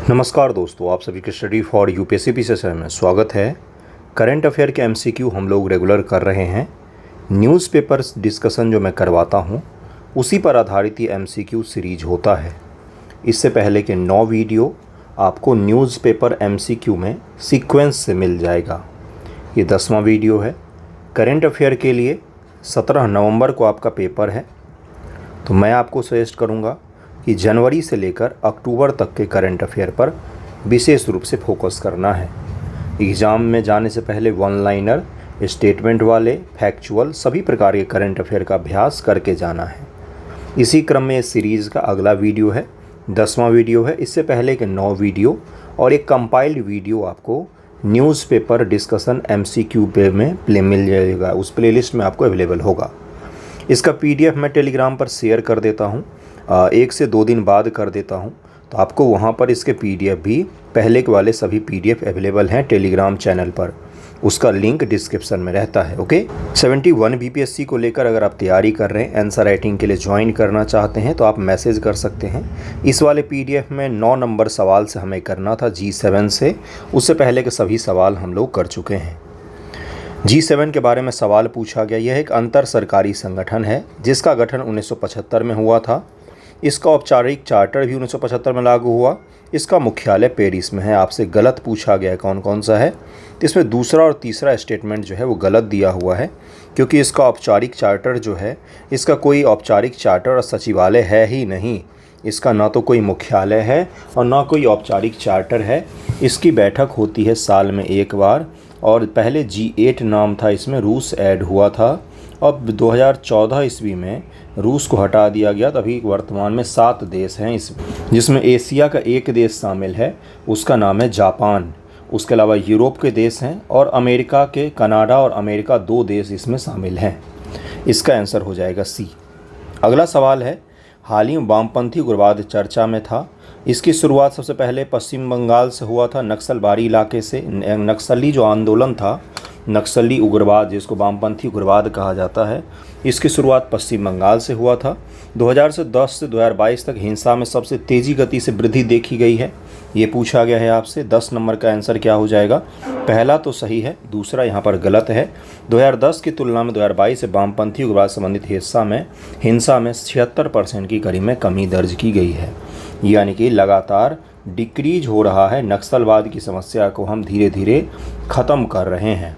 नमस्कार दोस्तों, आप सभी के स्टडी फॉर यूपीएससी सेशन में स्वागत है। करंट अफेयर के एमसीक्यू हम लोग रेगुलर कर रहे हैं। न्यूज़पेपर डिस्कशन जो मैं करवाता हूं, उसी पर आधारित ये एमसीक्यू सीरीज होता है। इससे पहले के 9 वीडियो आपको न्यूज़पेपर एमसीक्यू में सीक्वेंस से मिल जाएगा। ये 10वां वीडियो है। करंट अफेयर के लिए 17 नवंबर को आपका पेपर है, तो मैं आपको सजेस्ट करूँगा कि जनवरी से लेकर अक्टूबर तक के करंट अफेयर पर विशेष रूप से फोकस करना है। एग्ज़ाम में जाने से पहले वन लाइनर, स्टेटमेंट वाले, फैक्चुअल सभी प्रकार के करंट अफेयर का अभ्यास करके जाना है। इसी क्रम में इस सीरीज़ का अगला वीडियो है, 10वां वीडियो है। इससे पहले के 9 वीडियो और एक कंपाइल्ड वीडियो आपको न्यूज़पेपर डिस्कशन एमसीक्यू पे में मिल जाएगा। उस प्लेलिस्ट में आपको अवेलेबल होगा। इसका पीडीएफ मैं टेलीग्राम पर शेयर कर देता हूँ, 1 से 2 दिन बाद कर देता हूँ, तो आपको वहाँ पर इसके पीडीएफ भी पहले के वाले सभी पीडीएफ अवेलेबल हैं टेलीग्राम चैनल पर। उसका लिंक डिस्क्रिप्शन में रहता है। ओके, 71 बीपीएससी को लेकर अगर आप तैयारी कर रहे हैं, आंसर राइटिंग के लिए ज्वाइन करना चाहते हैं, तो आप मैसेज कर सकते हैं। इस वाले पीडीएफ में 9 नंबर सवाल से हमें करना था G7 से। उससे पहले के सभी सवाल हम लोग कर चुके हैं। G7 के बारे में सवाल पूछा गया। यह एक अंतर सरकारी संगठन है जिसका गठन 1975 में हुआ था। इसका औपचारिक चार्टर भी 1975 में लागू हुआ। इसका मुख्यालय पेरिस में है। आपसे गलत पूछा गया है कौन कौन सा है, तो इसमें दूसरा और तीसरा स्टेटमेंट जो है वो गलत दिया हुआ है, क्योंकि इसका औपचारिक चार्टर जो है, इसका कोई औपचारिक चार्टर और सचिवालय है ही नहीं। इसका ना तो कोई मुख्यालय है और ना कोई औपचारिक चार्टर है। इसकी बैठक होती है साल में एक बार, और पहले G8 नाम था, इसमें रूस ऐड हुआ था। अब 2014 ईस्वी में रूस को हटा दिया गया। तभी वर्तमान में 7 देश हैं जिसमें एशिया का एक देश शामिल है, उसका नाम है जापान। उसके अलावा यूरोप के देश हैं और अमेरिका के कनाडा और अमेरिका 2 देश इसमें शामिल हैं। इसका आंसर हो जाएगा C। अगला सवाल है, हाल ही में वामपंथी उग्रवाद चर्चा में था। इसकी शुरुआत सबसे पहले पश्चिम बंगाल से हुआ था, नक्सलबारी इलाके से। नक्सली जो आंदोलन था, नक्सली उग्रवाद जिसको वामपंथी उग्रवाद कहा जाता है, इसकी शुरुआत पश्चिम बंगाल से हुआ था। 2010 से 2022 तक हिंसा में सबसे तेज़ी गति से वृद्धि देखी गई है। ये पूछा गया है आपसे। 10 नंबर का आंसर क्या हो जाएगा? पहला तो सही है, दूसरा यहाँ पर गलत है। 2010 की तुलना में 2022 से वामपंथी उग्रवाद संबंधित हिंसा में 76% की कड़ी में कमी दर्ज की गई है। यानी कि लगातार डिक्रीज हो रहा है। नक्सलवाद की समस्या को हम धीरे धीरे ख़त्म कर रहे हैं।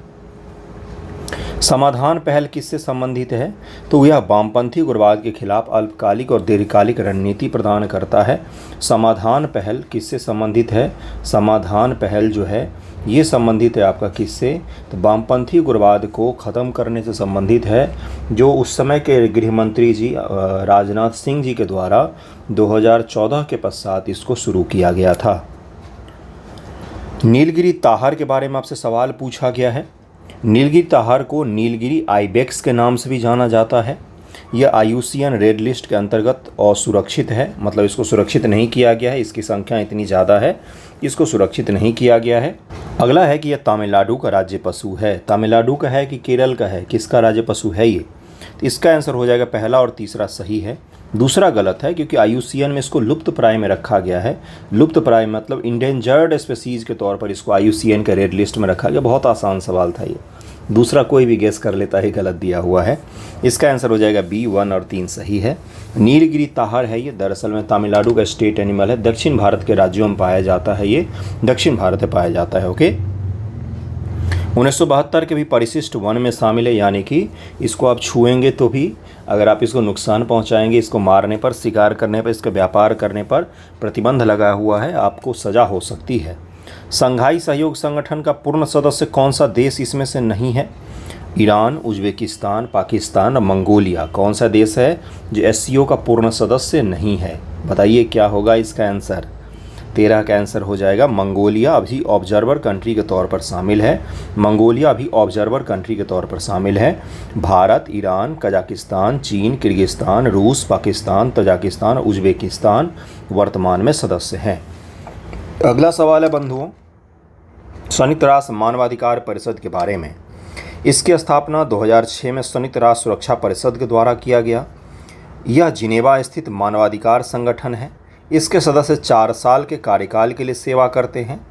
समाधान पहल किससे संबंधित है? तो यह वामपंथी उग्रवाद के खिलाफ अल्पकालिक और दीर्घकालिक रणनीति प्रदान करता है। समाधान पहल किससे संबंधित है? समाधान पहल जो है ये संबंधित है आपका किससे? तो वामपंथी उग्रवाद को ख़त्म करने से संबंधित है, जो उस समय के गृह मंत्री जी राजनाथ सिंह जी के द्वारा 2014 के पश्चात इसको शुरू किया गया था। नीलगिरी ताहर के बारे में आपसे सवाल पूछा गया है। नीलगिरी ताहर को नीलगिरी आइबेक्स के नाम से भी जाना जाता है। यह IUCN रेड लिस्ट के अंतर्गत असुरक्षित है, मतलब इसको सुरक्षित नहीं किया गया है। इसकी संख्या इतनी ज़्यादा है, इसको सुरक्षित नहीं किया गया है। अगला है कि यह तमिलनाडु का राज्य पशु है। तमिलनाडु का है कि केरल का है? किसका राज्य पशु है ये? तो इसका आंसर हो जाएगा पहला और तीसरा सही है। दूसरा गलत है, क्योंकि IUCN में इसको लुप्त प्राय में रखा गया है। लुप्त प्राय मतलब इंडेंजर्ड स्पीसीज़ के तौर पर इसको IUCN के रेड लिस्ट में रखा गया। बहुत आसान सवाल था ये, दूसरा कोई भी गेस कर लेता है, गलत दिया हुआ है। इसका आंसर हो जाएगा B। 1 और 3 सही है। नीलगिरी ताहर है ये, दरअसल में तमिलनाडु का स्टेट एनिमल है। दक्षिण भारत के राज्यों में पाया जाता है, ये दक्षिण भारत में पाया जाता है। ओके, 1972 के भी परिशिष्ट वन में शामिल है, यानी कि इसको आप छुएंगे तो भी, अगर आप इसको नुकसान पहुंचाएंगे, इसको मारने पर, शिकार करने पर, इसका व्यापार करने पर प्रतिबंध लगा हुआ है, आपको सज़ा हो सकती है। संघाई सहयोग संगठन का पूर्ण सदस्य कौन सा देश इसमें से नहीं है? ईरान, उज्बेकिस्तान, पाकिस्तान और मंगोलिया। कौन सा देश है जो SCO का पूर्ण सदस्य नहीं है? बताइए क्या होगा इसका आंसर? 13 का आंसर हो जाएगा मंगोलिया। अभी ऑब्जर्वर कंट्री के तौर पर शामिल है। मंगोलिया अभी ऑब्जर्वर कंट्री के तौर पर शामिल है। भारत, ईरान, कजाकिस्तान, चीन, किर्गिस्तान, रूस, पाकिस्तान, तजाकिस्तान और उज्बेकिस्तान वर्तमान में सदस्य हैं। अगला सवाल है बंधुओं, संयुक्त राष्ट्र मानवाधिकार परिषद के बारे में। इसकी स्थापना 2006 में संयुक्त राष्ट्र सुरक्षा परिषद के द्वारा किया गया। यह जिनेवा स्थित मानवाधिकार संगठन है। इसके सदस्य 4 साल के कार्यकाल के लिए सेवा करते हैं।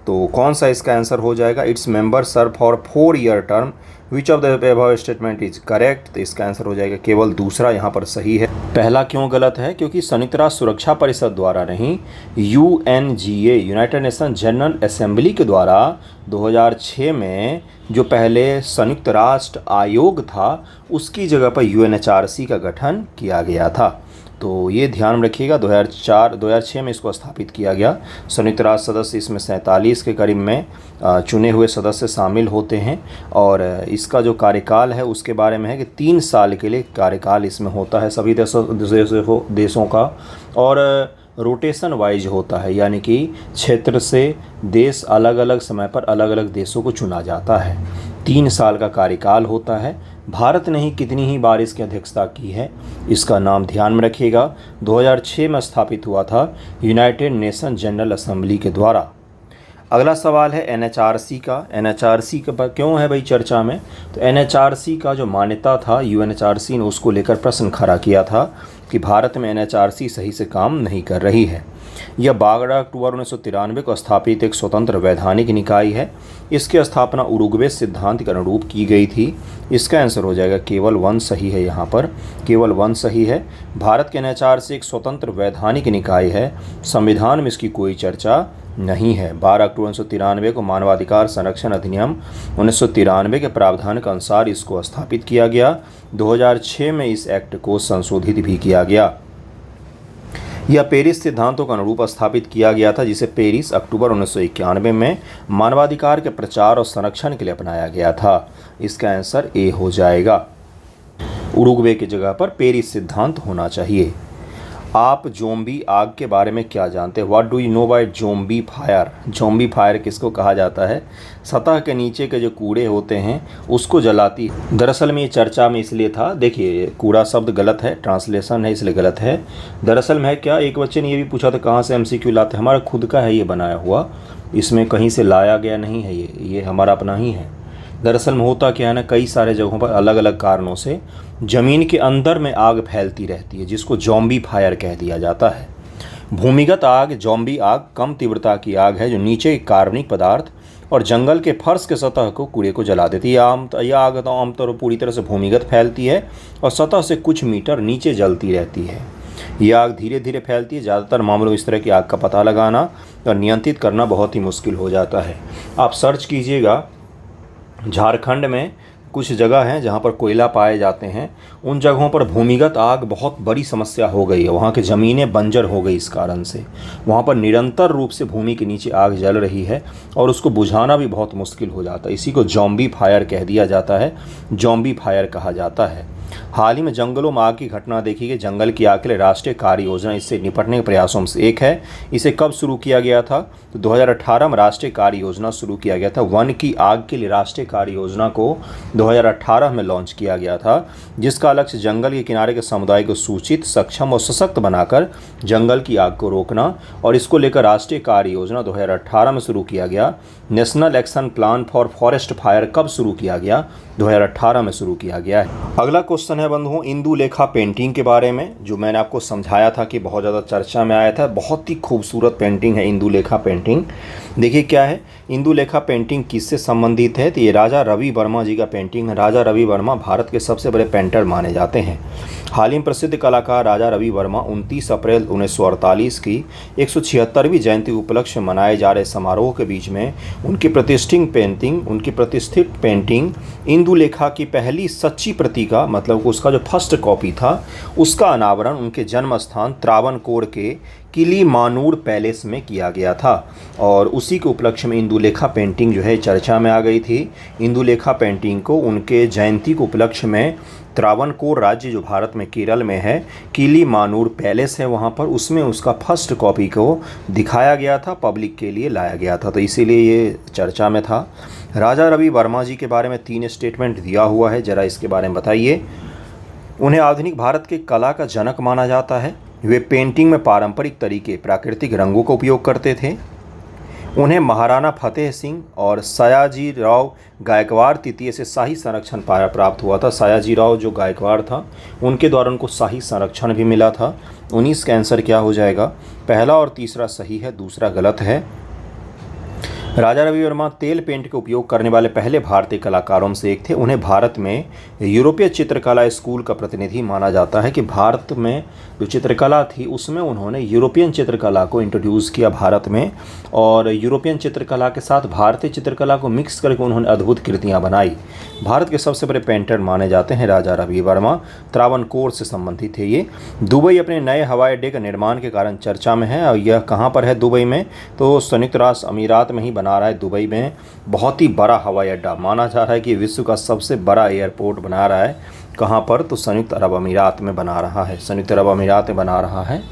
तो कौन सा इसका आंसर हो जाएगा? It's member serve for 4-year term. Which of the above statement is correct? तो इसका आंसर हो जाएगा केवल दूसरा यहाँ पर सही है। पहला क्यों गलत है? क्योंकि संयुक्त राष्ट्र सुरक्षा परिषद द्वारा नहीं, UNGA United nation general assembly के द्वारा 2006 में जो पहले संयुक्त राष्ट्र आयोग था उसकी जगह पर UNHRC का गठन किया गया था। तो ये ध्यान में रखिएगा, 2006 में इसको स्थापित किया गया। संयुक्त राष्ट्र सदस्य इसमें 47 के करीब में चुने हुए सदस्य शामिल होते हैं और इसका जो कार्यकाल है उसके बारे में है कि 3 साल के लिए कार्यकाल इसमें होता है सभी देशों का, और रोटेशन वाइज होता है, यानी कि क्षेत्र से देश अलग अलग समय पर अलग अलग देशों को चुना जाता है। 3 साल का कार्यकाल होता है। भारत ने ही कितनी ही बार इसकी अध्यक्षता की है, इसका नाम ध्यान में रखिएगा। 2006 में स्थापित हुआ था यूनाइटेड नेशन जनरल असेंबली के द्वारा। अगला सवाल है NHRC का। NHRC के पर क्यों है भाई चर्चा में? तो NHRC का जो मान्यता था, UNHRC ने उसको लेकर प्रश्न खड़ा किया था कि भारत में NHRC सही से काम नहीं कर रही है। यह 12 अक्टूबर 1993 को स्थापित एक स्वतंत्र वैधानिक निकाय है। इसकी स्थापना उरुग्वे सिद्धांत के अनुरूप की गई थी। इसका आंसर हो जाएगा केवल 1 सही है, यहाँ पर केवल 1 सही है। भारत के NHRC एक स्वतंत्र वैधानिक निकाय है, संविधान में इसकी कोई चर्चा नहीं है। 12 अक्टूबर 1993 को मानवाधिकार संरक्षण अधिनियम 1993 के प्रावधान के अनुसार इसको स्थापित किया गया। 2006 में इस एक्ट को संशोधित भी किया गया। यह पेरिस सिद्धांतों के अनुरूप स्थापित किया गया था, जिसे पेरिस अक्टूबर 1991 में मानवाधिकार के प्रचार और संरक्षण के लिए अपनाया गया था। इसका आंसर ए हो जाएगा। उरुग्वे की जगह पर पेरिस सिद्धांत होना चाहिए। आप ज़ोंबी आग के बारे में क्या जानते हैं? What do you know by zombie fire? Zombie fire किसको कहा जाता है? सतह के नीचे के जो कूड़े होते हैं उसको जलाती है। दरअसल में ये चर्चा में इसलिए था, देखिए कूड़ा शब्द गलत है, ट्रांसलेशन है इसलिए गलत है। दरअसल में है क्या, एक बच्चे ने ये भी पूछा था कहाँ से MCQ लाते हैं। हमारा खुद का है ये बनाया हुआ, इसमें कहीं से लाया गया नहीं है, ये हमारा अपना ही है। दरअसल में होता क्या है ना, कई सारे जगहों पर अलग अलग कारणों से ज़मीन के अंदर में आग फैलती रहती है, जिसको ज़ॉम्बी फायर कह दिया जाता है। भूमिगत आग, ज़ॉम्बी आग कम तीव्रता की आग है जो नीचे के कार्बनिक पदार्थ और जंगल के फर्श के सतह को कूड़े को जला देती है। यह आग तो आमतौर पर पूरी तरह से भूमिगत फैलती है और सतह से कुछ मीटर नीचे जलती रहती है। यह आग धीरे धीरे फैलती है। ज़्यादातर मामलों में इस तरह की आग का पता लगाना और नियंत्रित करना बहुत ही मुश्किल हो जाता है। आप सर्च कीजिएगा, झारखंड में कुछ जगह हैं जहां पर कोयला पाए जाते हैं, उन जगहों पर भूमिगत आग बहुत बड़ी समस्या हो गई है। वहां की ज़मीनें बंजर हो गई इस कारण से। वहां पर निरंतर रूप से भूमि के नीचे आग जल रही है और उसको बुझाना भी बहुत मुश्किल हो जाता है। इसी को ज़ॉम्बी फायर कह दिया जाता है, ज़ॉम्बी फायर कहा जाता है। हाल ही में जंगलों में आग की घटना देखी गई। जंगल की आग के लिए राष्ट्रीय कार्य योजना इससे निपटने के प्रयासों में से एक है। इसे कब शुरू किया गया था? तो 2018 में राष्ट्रीय कार्य योजना शुरू किया गया था। वन की आग के लिए राष्ट्रीय कार्य योजना को 2018 में लॉन्च किया गया था, जिसका लक्ष्य जंगल के किनारे के समुदाय को सूचित, सक्षम और सशक्त बनाकर जंगल की आग को रोकना, और इसको लेकर राष्ट्रीय कार्य योजना 2018 में शुरू किया गया। National action plan for forest fire कब शुरू किया गया? 2018 में शुरू किया गया है। अगला क्वेश्चन है बंधुओं इंदुलेखा पेंटिंग के बारे में, जो मैंने आपको समझाया था कि बहुत ज़्यादा चर्चा में आया था। बहुत ही खूबसूरत पेंटिंग है इंदुलेखा पेंटिंग। देखिए क्या है, इंदुलेखा पेंटिंग किससे संबंधित है? तो ये राजा रवि वर्मा जी का पेंटिंग है। राजा रवि वर्मा भारत के सबसे बड़े पेंटर माने जाते हैं। हाल ही में प्रसिद्ध कलाकार राजा रवि वर्मा 29 अप्रैल 1948 की 176वीं जयंती उपलक्ष्य मनाए जा रहे समारोह के बीच में उनकी प्रतिष्ठित पेंटिंग इंदुलेखा की पहली सच्ची प्रति का, मतलब उसका जो फर्स्ट कॉपी था, उसका अनावरण उनके जन्म स्थान त्रावणकोर के किलीमानूर पैलेस में किया गया था। और उसी के उपलक्ष्य में इंदुलेखा पेंटिंग जो है चर्चा में आ गई थी। इंदुलेखा पेंटिंग को उनके जयंती के उपलक्ष्य में त्रावणकोर राज्य जो भारत में केरल में है, किलीमानूर पैलेस है वहाँ पर, उसमें उसका फर्स्ट कॉपी को दिखाया गया था, पब्लिक के लिए लाया गया था, तो इसीलिए ये चर्चा में था। राजा रवि वर्मा जी के बारे में 3 स्टेटमेंट दिया हुआ है, ज़रा इसके बारे में बताइए। उन्हें आधुनिक भारत के कला का जनक माना जाता है। वे पेंटिंग में पारंपरिक तरीके प्राकृतिक रंगों का उपयोग करते थे। उन्हें महाराणा फतेह सिंह और सयाजीराव गायकवाड़ तृतीय से शाही संरक्षण प्राप्त हुआ था। सयाजीराव जो गायकवाड़ था उनके द्वारा उनको शाही संरक्षण भी मिला था। 19 का आंसर क्या हो जाएगा? पहला और तीसरा सही है, दूसरा गलत है। राजा रवि वर्मा तेल पेंट के उपयोग करने वाले पहले भारतीय कलाकारों में से एक थे। उन्हें भारत में यूरोपीय चित्रकला स्कूल का प्रतिनिधि माना जाता है कि भारत में जो चित्रकला थी उसमें उन्होंने यूरोपियन चित्रकला को इंट्रोड्यूस किया भारत में, और यूरोपियन चित्रकला के साथ भारतीय चित्रकला को मिक्स करके उन्होंने अद्भुत कृतियाँ बनाई। भारत के सबसे बड़े पेंटर माने जाते हैं राजा रवि वर्मा। त्रावणकोर से संबंधित थे ये। दुबई अपने नए हवाई अड्डे का निर्माण के कारण चर्चा में है, और यह कहाँ पर है दुबई में? तो संयुक्त राष्ट्र अमीरात में ही बना रहा है। दुबई में बहुत ही बड़ा हवाई अड्डा माना जा रहा है कि विश्व का सबसे बड़ा एयरपोर्ट बना रहा है। कहाँ पर? तो संयुक्त अरब अमीरात में बना रहा है। संयुक्त अरब अमीरात में बना रहा है।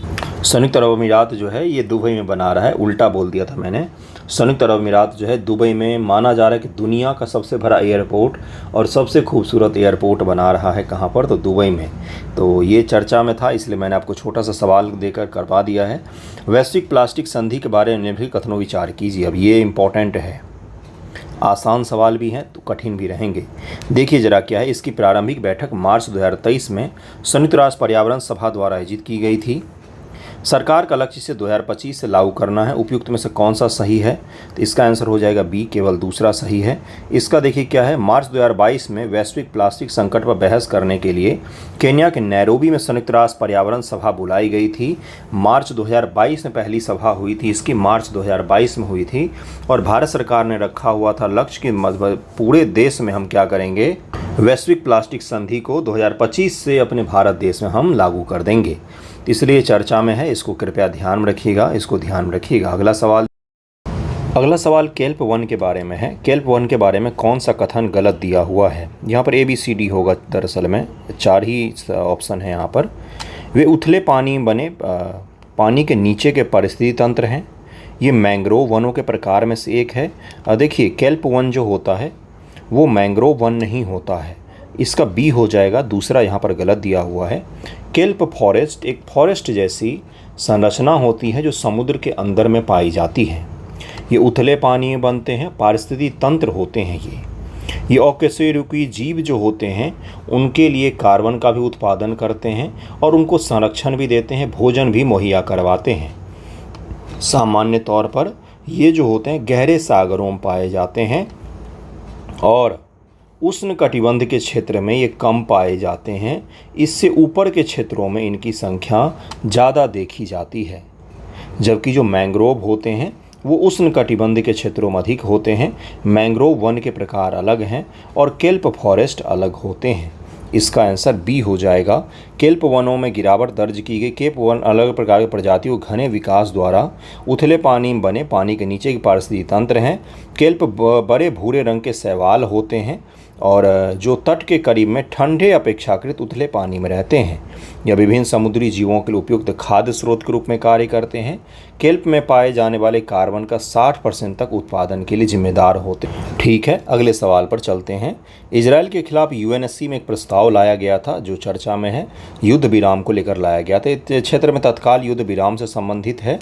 संयुक्त अरब अमीरात जो है ये दुबई में बना रहा है, उल्टा बोल दिया था मैंने। संयुक्त अरब अमीरात जो है दुबई में माना जा रहा है कि दुनिया का सबसे बड़ा एयरपोर्ट और सबसे खूबसूरत एयरपोर्ट बना रहा है। कहाँ पर? तो दुबई में। तो ये चर्चा में था, इसलिए मैंने आपको छोटा सा सवाल देकर करवा दिया है। वैश्विक प्लास्टिक संधि के बारे में भी कथनों विचार कीजिए। अब ये इम्पोर्टेंट है, आसान सवाल भी हैं तो कठिन भी रहेंगे। देखिए जरा क्या है। इसकी प्रारंभिक बैठक मार्च 2023 में संयुक्त राष्ट्र पर्यावरण सभा द्वारा आयोजित की गई थी। सरकार का लक्ष्य इसे 2025 से लागू करना है। उपयुक्त में से कौन सा सही है? तो इसका आंसर हो जाएगा बी, केवल दूसरा सही है। इसका देखिए क्या है। मार्च 2022 में वैश्विक प्लास्टिक संकट पर बहस करने के लिए केन्या के नैरोबी में संयुक्त राष्ट्र पर्यावरण सभा बुलाई गई थी। मार्च 2022 में पहली सभा हुई थी इसकी, मार्च 2022 में हुई थी। और भारत सरकार ने रखा हुआ था लक्ष्य कि पूरे देश में हम क्या करेंगे, वैश्विक प्लास्टिक संधि को 2025 से अपने भारत देश में हम लागू कर देंगे। इसलिए चर्चा में है, इसको कृपया ध्यान में रखिएगा, इसको ध्यान में रखिएगा। अगला सवाल केल्प वन के बारे में है। केल्प वन के बारे में कौन सा कथन गलत दिया हुआ है? यहाँ पर ABCD होगा, दरअसल में 4 ही ऑप्शन है यहाँ पर। वे उथले पानी बने पानी के नीचे के परिस्थिति तंत्र हैं। ये मैंग्रोव वनों के प्रकार में से एक है। देखिए केल्प वन जो होता है वो मैंग्रोव वन नहीं होता है। इसका बी हो जाएगा, दूसरा यहाँ पर गलत दिया हुआ है। केल्प फॉरेस्ट एक फॉरेस्ट जैसी संरचना होती है जो समुद्र के अंदर में पाई जाती है। ये उथले पानी में बनते हैं, पारिस्थितिक तंत्र होते हैं ये अकशेरुकी जीव जो होते हैं उनके लिए कार्बन का भी उत्पादन करते हैं और उनको संरक्षण भी देते हैं, भोजन भी मुहैया करवाते हैं। सामान्य तौर पर ये जो होते हैं गहरे सागरों में पाए जाते हैं और उष्णकटिबंध के क्षेत्र में ये कम पाए जाते हैं। इससे ऊपर के क्षेत्रों में इनकी संख्या ज़्यादा देखी जाती है, जबकि जो मैंग्रोव होते हैं वो उष्णकटिबंध के क्षेत्रों में अधिक होते हैं। मैंग्रोव वन के प्रकार अलग हैं और केल्प फॉरेस्ट अलग होते हैं। इसका आंसर बी हो जाएगा। केल्प वनों में गिरावट दर्ज की गई। केल्प वन अलग प्रकार की प्रजातियों घने विकास द्वारा उथले पानी में बने पानी के नीचे के पारिस्थितिकी तंत्र हैं। केल्प बड़े भूरे रंग के शैवाल होते हैं और जो तट के करीब में ठंडे अपेक्षाकृत उथले पानी में रहते हैं। यह विभिन्न समुद्री जीवों के लिए उपयुक्त खाद्य स्रोत के रूप में कार्य करते हैं। केल्प में पाए जाने वाले कार्बन का 60% तक उत्पादन के लिए जिम्मेदार होते हैं। ठीक है, अगले सवाल पर चलते हैं। इजराइल के खिलाफ UNSC में एक प्रस्ताव लाया गया था जो चर्चा में है। युद्ध विराम को लेकर लाया गया था। इस क्षेत्र में तत्काल युद्ध विराम से संबंधित है।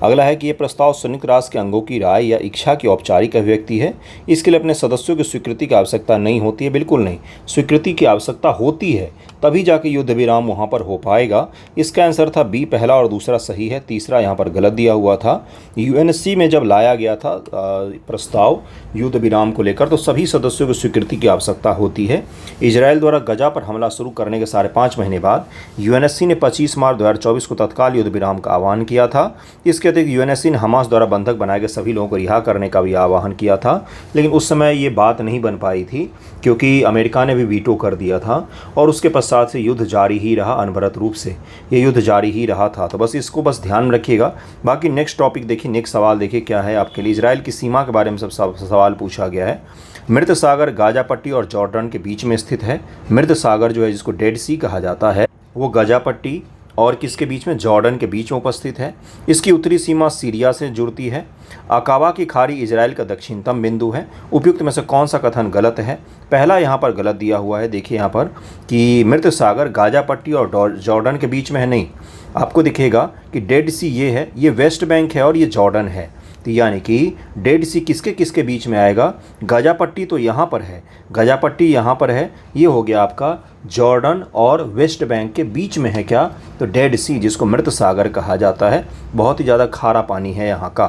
अगला है कि ये प्रस्ताव संयुक्त राष्ट्र के अंगों की राय या इच्छा की औपचारिक अभिव्यक्ति है। इसके लिए अपने सदस्यों की स्वीकृति की आवश्यकता नहीं होती है। बिल्कुल नहीं, स्वीकृति की आवश्यकता होती है, तभी जाके युद्ध विराम वहाँ पर हो पाएगा। इसका आंसर था बी, पहला और दूसरा सही है, तीसरा यहाँ पर गलत दिया हुआ था। UNSC में जब लाया गया था प्रस्ताव युद्ध विराम को लेकर तो सभी सदस्यों की स्वीकृति की आवश्यकता होती है। इजराइल द्वारा गजा पर हमला शुरू करने के 5.5 महीने बाद UNSC ने 25 मार्च 2024 को तत्काल युद्ध विराम का आह्वान किया था। इसके अतिरिक्त UNSC ने हमास द्वारा बंधक बनाए गए सभी लोगों को रिहा करने का भी आह्वान किया था, लेकिन उस समय ये बात नहीं बन पाई थी क्योंकि अमेरिका ने भी वीटो कर दिया था और उसके पश्चात से युद्ध जारी ही रहा। अनवरत रूप से ये युद्ध जारी ही रहा था। तो बस इसको बस ध्यान में रखिएगा। बाकी नेक्स्ट टॉपिक देखिए, नेक्स्ट सवाल देखिए क्या है आपके लिए। इजराइल की सीमा के बारे में सब सवाल पूछा गया है। मृत सागर गाजा पट्टी और जॉर्डन के बीच में स्थित है। मृत सागर जो है जिसको डेड सी कहा जाता है वो गाजा पट्टी और किसके बीच में? जॉर्डन के बीच में उपस्थित है। इसकी उत्तरी सीमा सीरिया से जुड़ती है। अकाबा की खाड़ी इजराइल का दक्षिणतम बिंदु है। उपयुक्त में से कौन सा कथन गलत है? पहला यहाँ पर गलत दिया हुआ है। देखिए यहाँ पर कि मृत सागर गाजा पट्टी और जॉर्डन के बीच में है, नहीं। आपको दिखेगा कि डेड सी ये है, ये वेस्ट बैंक है और ये जॉर्डन है। तो यानी कि डेड सी किसके किसके बीच में आएगा, गाज़ा पट्टी तो यहाँ पर है, गाज़ा पट्टी यहाँ पर है, ये हो गया आपका जॉर्डन और वेस्ट बैंक के बीच में है क्या, तो डेड सी जिसको मृत सागर कहा जाता है, बहुत ही ज़्यादा खारा पानी है यहाँ का।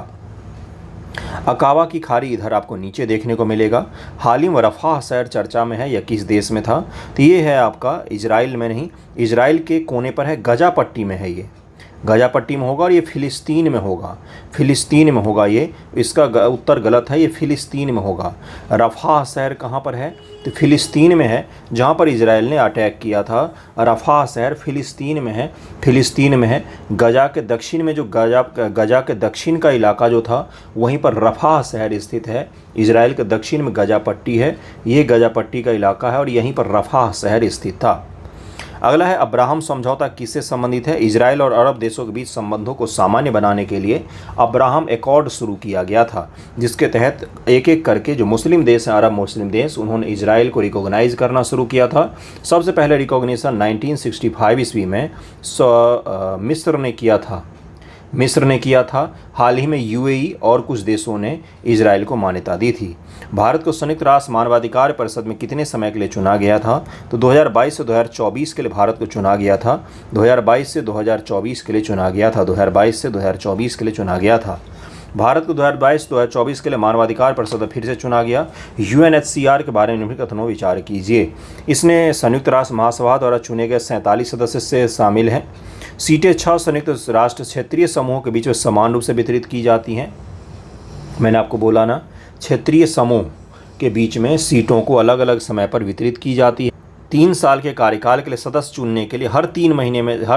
अकावा की खाड़ी इधर आपको नीचे देखने को मिलेगा। हाल ही में रफ़ाह शहर चर्चा में है, यह किस देश में था, तो ये है आपका इजराइल में नहीं, इजराइल के कोने पर है, गाज़ा पट्टी में है, ये गाज़ा पट्टी में होगा और ये फ़िलिस्तीन में होगा, फ़िलिस्तीन में होगा ये, इसका उत्तर गलत है, ये फ़िलिस्तीन में होगा। रफ़ाह शहर कहाँ पर है, तो फ़िलिस्तीन में है, जहाँ पर इजराइल ने अटैक किया था। रफ़ाह शहर फ़िलिस्तीन में है, फ़िलिस्तीन में है। गजा के दक्षिण में जो गजा के दक्षिण का इलाका जो था, वहीं पर रफ़ाह शहर स्थित है। इजराइल के दक्षिण में गजा पट्टी है, ये गजा पट्टी का इलाका है और यहीं पर रफ़ाह शहर स्थित था। अगला है अब्राहम समझौता किससे संबंधित है, इजराइल और अरब देशों के बीच संबंधों को सामान्य बनाने के लिए अब्राहम एकॉर्ड शुरू किया गया था, जिसके तहत एक एक करके जो मुस्लिम देश हैं, अरब मुस्लिम देश, उन्होंने इजराइल को रिकॉग्नाइज करना शुरू किया था। सबसे पहले रिकॉग्निशन 1965 ईस्वी में मिस्र ने किया था। हाल ही में यूएई और कुछ देशों ने इजराइल को मान्यता दी थी। भारत को संयुक्त राष्ट्र मानवाधिकार परिषद में कितने समय के लिए चुना गया था, तो 2022 से 2024 के लिए भारत को चुना गया था। 2022 से 2024 के लिए चुना गया था, 2022 से 2024 के लिए चुना गया था। भारत को 2022-2024 के लिए मानवाधिकार परिषद फिर से चुना गया। यूएनएचसीआर के बारे में निम्नलिखित कथनों विचार कीजिए। इसने संयुक्त राष्ट्र महासभा द्वारा चुने गए 47 सदस्य से शामिल हैं। सीटें 6 संयुक्त राष्ट्र क्षेत्रीय समूहों के बीच में समान रूप से वितरित की जाती हैं। मैंने आपको बोला ना, क्षेत्रीय समूह के बीच में सीटों को अलग अलग समय पर वितरित की जाती है। 3 साल के कार्यकाल के लिए सदस्य चुनने के लिए हर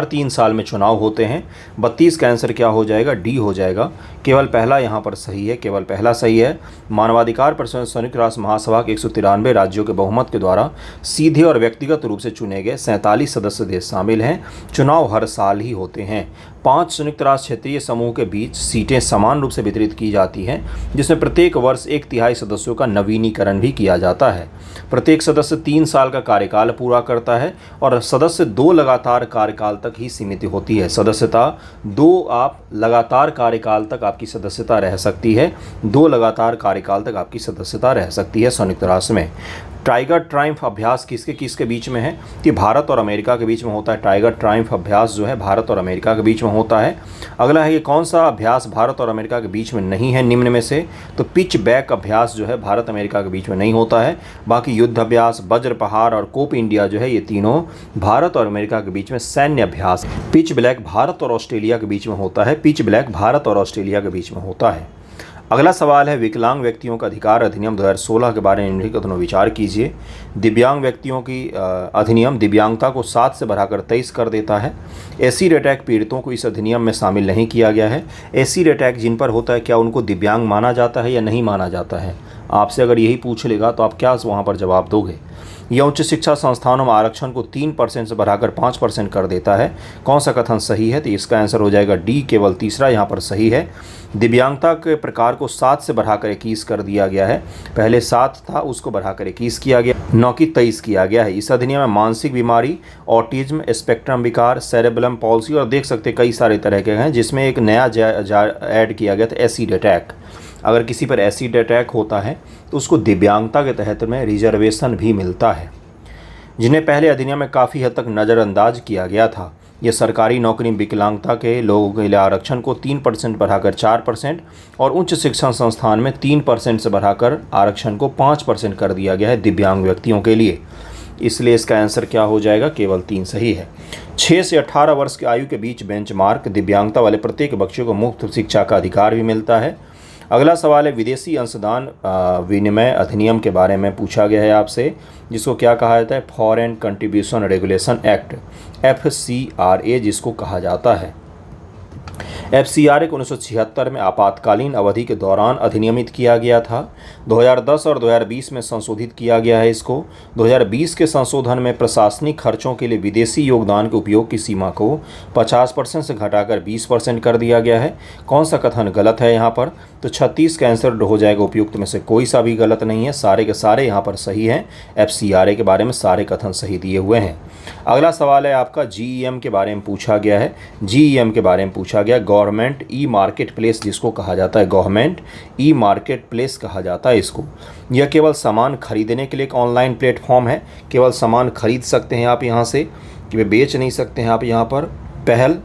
3 साल में चुनाव होते हैं। 32 का आंसर क्या हो जाएगा, डी हो जाएगा। केवल पहला यहाँ पर सही है, केवल पहला सही है। मानवाधिकार परिषद संयुक्त राष्ट्र महासभा के 193 राज्यों के बहुमत के द्वारा सीधे और व्यक्तिगत रूप से चुने गए 47 सदस्य देश शामिल हैं। चुनाव हर साल ही होते हैं। 5 संयुक्त राष्ट्र क्षेत्रीय समूह के बीच सीटें समान रूप से वितरित की जाती हैं, जिसमें प्रत्येक वर्ष 1/3 सदस्यों का नवीनीकरण भी किया जाता है। प्रत्येक सदस्य 3 साल का कार्यकाल पूरा करता है और सदस्य 2 लगातार कार्यकाल तक ही सीमित होती है। सदस्यता 2 आप लगातार कार्यकाल तक आपकी सदस्यता रह सकती है, 2 लगातार कार्यकाल तक आपकी सदस्यता रह सकती है संयुक्त राष्ट्र में। टाइगर ट्रायम्फ अभ्यास किसके किसके बीच में है, कि भारत और अमेरिका के बीच में होता है। टाइगर ट्रायम्फ अभ्यास जो है भारत और अमेरिका के बीच में होता है। अगला है, ये कौन सा अभ्यास भारत और अमेरिका के बीच में नहीं है निम्न में से, तो पिच बैक अभ्यास जो है भारत अमेरिका के बीच में नहीं होता है। बाकी युद्ध अभ्यास, वज्र पहाड़ और कोप इंडिया जो है, ये तीनों भारत और अमेरिका के बीच में सैन्य अभ्यास। पिच ब्लैक भारत और ऑस्ट्रेलिया के बीच में होता है, पिच ब्लैक भारत और ऑस्ट्रेलिया के बीच में होता है। अगला सवाल है, विकलांग व्यक्तियों का अधिकार अधिनियम 2016 के बारे में निम्नलिखित कथनों विचार कीजिए। दिव्यांग व्यक्तियों की अधिनियम दिव्यांगता को 7 से बढ़ाकर 23 कर देता है। एसिड अटैक पीड़ितों को इस अधिनियम में शामिल नहीं किया गया है। एसिड अटैक जिन पर होता है, क्या उनको दिव्यांग माना जाता है या नहीं माना जाता है? आपसे अगर यही पूछ लेगा तो आप क्या वहाँ पर जवाब दोगे? यह उच्च शिक्षा संस्थानों में आरक्षण को 3% से बढ़ाकर 5% कर देता है। कौन सा कथन सही है, तो इसका आंसर हो जाएगा डी, केवल तीसरा यहाँ पर सही है। दिव्यांगता के प्रकार को 7 से बढ़ाकर 21 कर दिया गया है। पहले 7 था, उसको बढ़ाकर 21 किया गया, 9 की 23 किया गया है। इस अधिनियम में मानसिक बीमारी, ऑटिज्म, स्पेक्ट्रम विकार, सेरेब्रम पॉलिसी और देख सकते कई सारे तरह के हैं, जिसमें एक नया ऐड किया गया था, एसिड अटैक। अगर किसी पर एसिड अटैक होता है तो उसको दिव्यांगता के तहत में रिजर्वेशन भी मिलता है, जिन्हें पहले अधिनियम में काफ़ी हद तक नज़रअंदाज किया गया था। यह सरकारी नौकरी विकलांगता के लोगों के लिए आरक्षण को 3% बढ़ाकर 4% और उच्च शिक्षण संस्थान में 3% से बढ़ाकर आरक्षण को 5% कर दिया गया है दिव्यांग व्यक्तियों के लिए। इसलिए इसका आंसर क्या हो जाएगा, केवल 3 सही है। 6 से 18 वर्ष की आयु के बीच बेंचमार्क दिव्यांगता वाले प्रत्येक बच्चे को मुफ्त शिक्षा का अधिकार भी मिलता है। अगला सवाल है, विदेशी अंशदान विनिमय अधिनियम के बारे में पूछा गया है आपसे, जिसको क्या कहा जाता है, foreign contribution regulation act, FCRA जिसको कहा जाता है। FCRA को 1976 में आपातकालीन अवधि के दौरान अधिनियमित किया गया था। 2010 और 2020 में संशोधित किया गया है इसको। 2020 के संशोधन में प्रशासनिक खर्चों के लिए विदेशी योगदान के उपयोग की सीमा को 50% से घटाकर 20% कर दिया गया है। कौन सा कथन गलत है यहाँ पर, तो 36 का आंसर हो जाएगा उपयुक्त में से कोई सा भी गलत नहीं है, सारे के सारे यहाँ पर सही हैं। FCRA के बारे में सारे कथन सही दिए हुए हैं। अगला सवाल है आपका, GEM के बारे में पूछा गया है। GEM के बारे में पूछा गया गया गवर्नमेंट ई मार्केट प्लेस, जिसको कहा जाता है गवर्नमेंट ई मार्केट प्लेस कहा जाता है इसको। यह केवल सामान खरीदने के लिए एक ऑनलाइन प्लेटफॉर्म है, केवल सामान खरीद सकते हैं आप यहाँ से, कि वे बेच नहीं सकते हैं आप यहाँ पर। पहल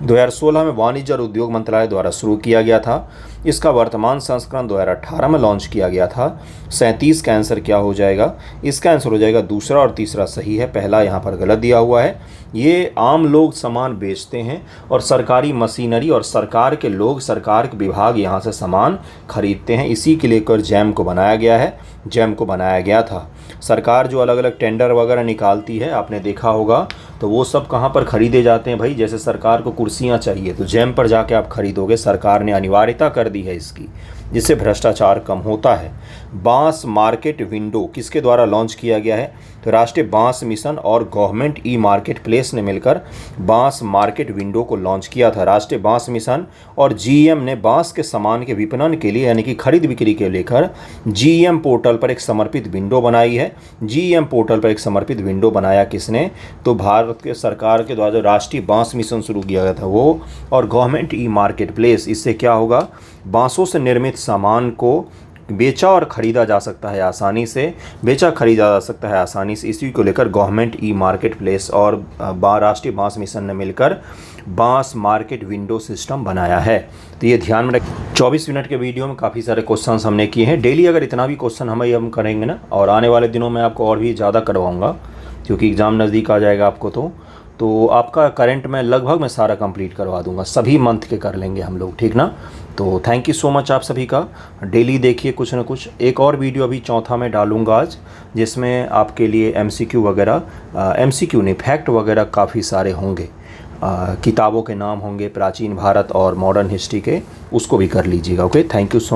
2016 में वाणिज्य और उद्योग मंत्रालय द्वारा शुरू किया गया था। इसका वर्तमान संस्करण 2018 में लॉन्च किया गया था। 37 का आंसर क्या हो जाएगा? इसका आंसर हो जाएगा दूसरा और तीसरा सही है, पहला यहाँ पर गलत दिया हुआ है। ये आम लोग सामान बेचते हैं और सरकारी मशीनरी और सरकार के लोग, सरकार के विभाग यहाँ से सामान खरीदते हैं। इसी के लेकर जैम को बनाया गया है, जैम को बनाया गया था। सरकार जो अलग अलग टेंडर वगैरह निकालती है, आपने देखा होगा, तो वो सब कहाँ पर खरीदे जाते हैं भाई? जैसे सरकार को कुर्सियाँ चाहिए तो जैम पर जाके आप खरीदोगे, सरकार ने अनिवार्यता कर दी है इसकी, जिससे भ्रष्टाचार कम होता है। बांस मार्केट विंडो किसके द्वारा लॉन्च किया गया है? तो राष्ट्रीय बांस मिशन और गवर्नमेंट ई मार्केट प्लेस ने मिलकर बांस मार्केट विंडो को लॉन्च किया था। राष्ट्रीय बांस मिशन और जीईएम ने बांस के सामान के विपणन के लिए, यानी कि खरीद बिक्री के लेकर जीईएम पोर्टल पर एक समर्पित विंडो बनाई है। जीईएम पोर्टल पर एक समर्पित विंडो बनाया किसने? तो भारत के सरकार के द्वारा जो राष्ट्रीय बांस मिशन शुरू किया गया था वो, और गवर्नमेंट ई मार्केट प्लेस। इससे क्या होगा? बांसों से निर्मित सामान को बेचा और ख़रीदा जा सकता है आसानी से, बेचा खरीदा जा सकता है आसानी से। इसी को लेकर गवर्नमेंट ई मार्केट प्लेस और राष्ट्रीय बांस मिशन ने मिलकर बांस मार्केट विंडो सिस्टम बनाया है। तो ये ध्यान में रखें। 24 मिनट के वीडियो में काफ़ी सारे क्वेश्चंस हमने किए हैं। डेली अगर इतना भी क्वेश्चन हम करेंगे ना, और आने वाले दिनों में आपको और भी ज़्यादा करवाऊँगा, क्योंकि एग्ज़ाम नज़दीक आ जाएगा आपको, तो आपका करंट में लगभग मैं सारा कंप्लीट करवा दूंगा। सभी मंथ के कर लेंगे हम लोग, ठीक ना? तो थैंक यू सो मच आप सभी का। डेली देखिए कुछ ना कुछ। एक और वीडियो अभी चौथा में डालूंगा आज, जिसमें आपके लिए एमसीक्यू वगैरह, एमसीक्यू नहीं, फैक्ट वगैरह काफ़ी सारे होंगे। किताबों के नाम होंगे, प्राचीन भारत और मॉडर्न हिस्ट्री के, उसको भी कर लीजिएगा। Okay, thank you so